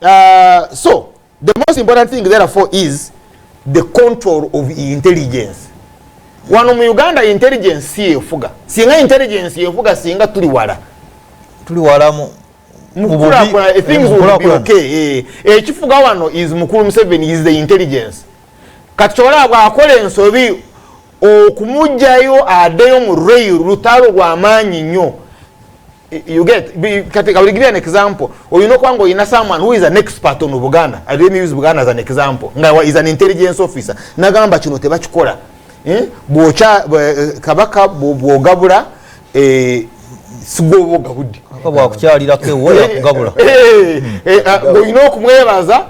So the most important thing therefore is the control of intelligence. Wano mu Uganda intelligence si efuga. Singa intelligence efuga singa tuli wala mu things will be okay. Ekifuga wano is Mukulu Museveni is the intelligence. Kachola bwakola ensobi okumujjayo adeyo mu rail lutalo lw'amaanyi nnyo. You get, I will give you an example. Or you know, Kwango, you know someone who is an expert on Uganda. I didn't use Uganda as an example. Now, is an intelligence officer. Nagamba chino te bachikola. Bocha kabaka bogabula sigo gabudi. Bwa kukyalira ke woya kugabula. You know kumwebaza,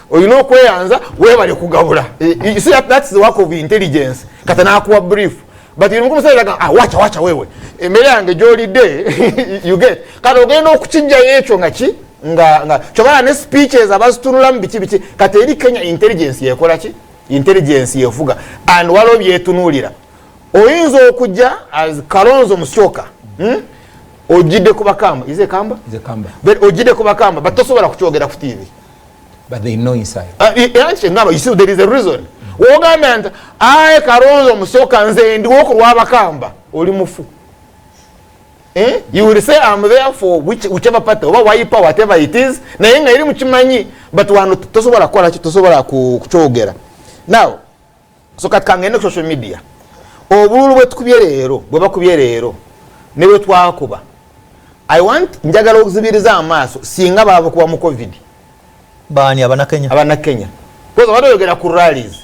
or you know kweyanza webale kugabula. You see that's the work of intelligence. Katana kuwa brief. But you know, wacha wewe. Emere yange joli de, you get. Kado geno kuchinja yecho ngachi, nga. Chobana ne speeches abasitunula mbichi. Kateri Kenya intelligence yekola chi? Intelligence yefuga. And walo byetunulira. Oyinzo okujja as Kalonzo Musyoka. Ojide kubakamba. Is it Kamba? Is it Kamba. But ojide kubakamba. But tosobala kuchogera ku TV. But they know inside. You see, there is a reason. Wogament, I Kalonzo Musyoka nze ndiwo ku lw'abakamba oli mufu. You will say I'm there for whichever party, or waipa, whatever it is. Naye nga eri mukimanyi, but wano tosobola kukola ki, tosobola kukyogera. Now, so katika ngende ku social media. Obululu bwetukubye leero, bwe bakubye leero, ne bwe twakuba. I want njagala okuzibiriza amaaso singa babakuba mu COVID. Baani abana Kenya. Abana Kenya. Because badoyogera ku rallies.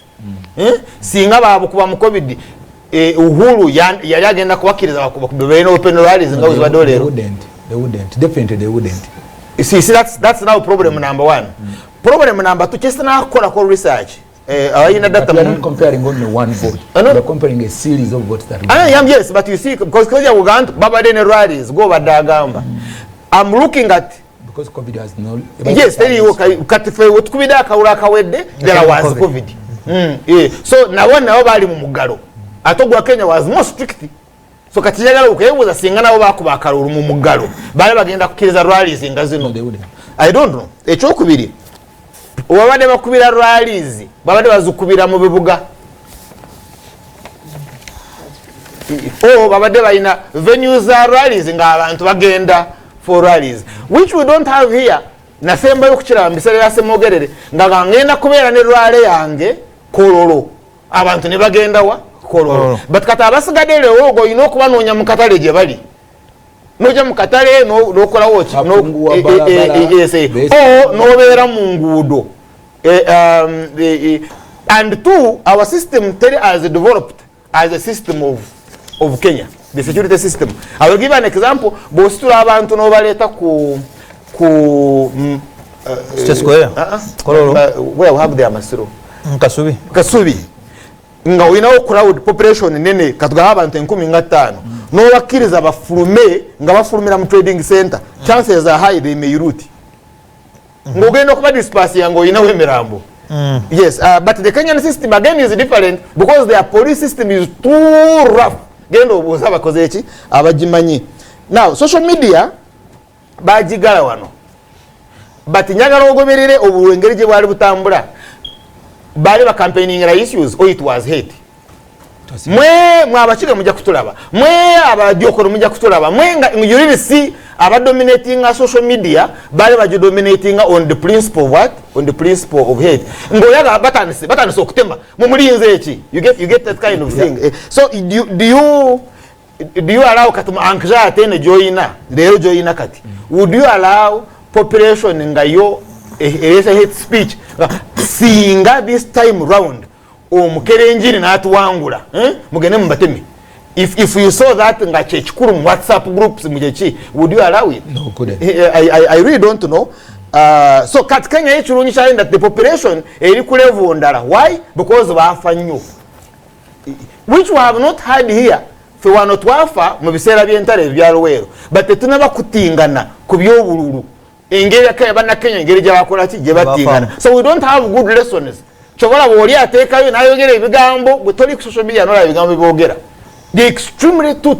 Singa babakuba mu COVID. Uhuru yali agenda kubakkiriza bakubebe no open rallies nga uzibadde leero. They wouldn't. Definitely they wouldn't. You see that's now problem number one. Problem number two, just na kola ko research. Ayina data. You're not comparing only one vote. You're comparing a series of votes that. Yes, but you see, because you Uganda, Baba Dene rallies go badagamba. I'm looking at because COVID has no. Yes, tell you katife utukubida kaula kawedde there was COVID. So na wana bali mu mugalo. Atogwa Kenya was more strict. So katiyagala ukebuza singa nabo bakuba kalulu mu mugalo. Bale bagenda kukiriza rallies ngazino. I don't know. Ekyokubiri. Obabade bakubira rallies, babade bazukubira mu bibuga. Babade bayina venues za rallies nga abantu bagenda for rallies, which we don't have here. Nasemba yokukira mbisere yasemogerere nga ngenda kubera ne rally yange kololo. Abantu ne bagenda wa kololo. But kata abasigadele ogo ino kubanonya mu katale je bali. Noja mu katale no kola wochi no beera mu ngudo. And two, our system has developed as a system of Kenya, the security system. I will give an example. Bostura abantu no baleta ku Square. Where we have their masiro. Kasubi. Nga wina crowd population nene katuga abantu 15 no bakiriza bafulume nga bafulumira mu trading center, chances are high they may root. Ngogenda kuba disperse yango ina wemirambo. Yes, but the Kenyan system again is different because their police system is too rough. Gendo bozaba kozechi abajimanyi. Now social media bajigala wano. But nyagala ogoberere obuwengereje bwali butambula. Bali ba campaigning ra issues or it was hate. Mwe abachiga mujja kutulaba. Mwe abadyokoro mujja kutulaba. Mwe you really see aba dominating social media, bali ba dominating on the principle of what? On the principle of hate. Ngoyaga batanise okutemba. Mumulinze echi. You get that kind of thing. So do you allow katuma ankja atene joina? Lero joina kati. Would you allow population ngayo hate speech? Singa this time round omukerenjiri natuwangula mugene mbatemi. If you saw that nga chekikuru mu WhatsApp groups mujechi, would you allow it? No, couldn't. I really don't know. So kat Kenya ekirunyisha that the population eri ku level ndala. Why? Because bafa nnyo, which we have not had here. Fe wano twafa mu biseera by'entale bya Luweero, but tunaba kutingana ku byobululu engeri akaya bana Kenya engeri gyabakola ki gye batingana. So we don't have good lessons. Chobola bwoli ateekayo n'ayogera ebigambo bwe toli ku social media nola ebigambo byogera. The extremely too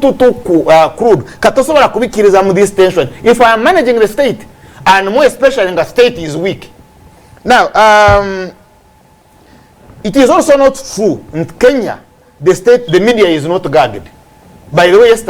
crude. Katosobola kubikiriza mu this tension. If I am managing the state, and more especially the state is weak. Now, it is also not true in Kenya, the media is not guarded. By the way,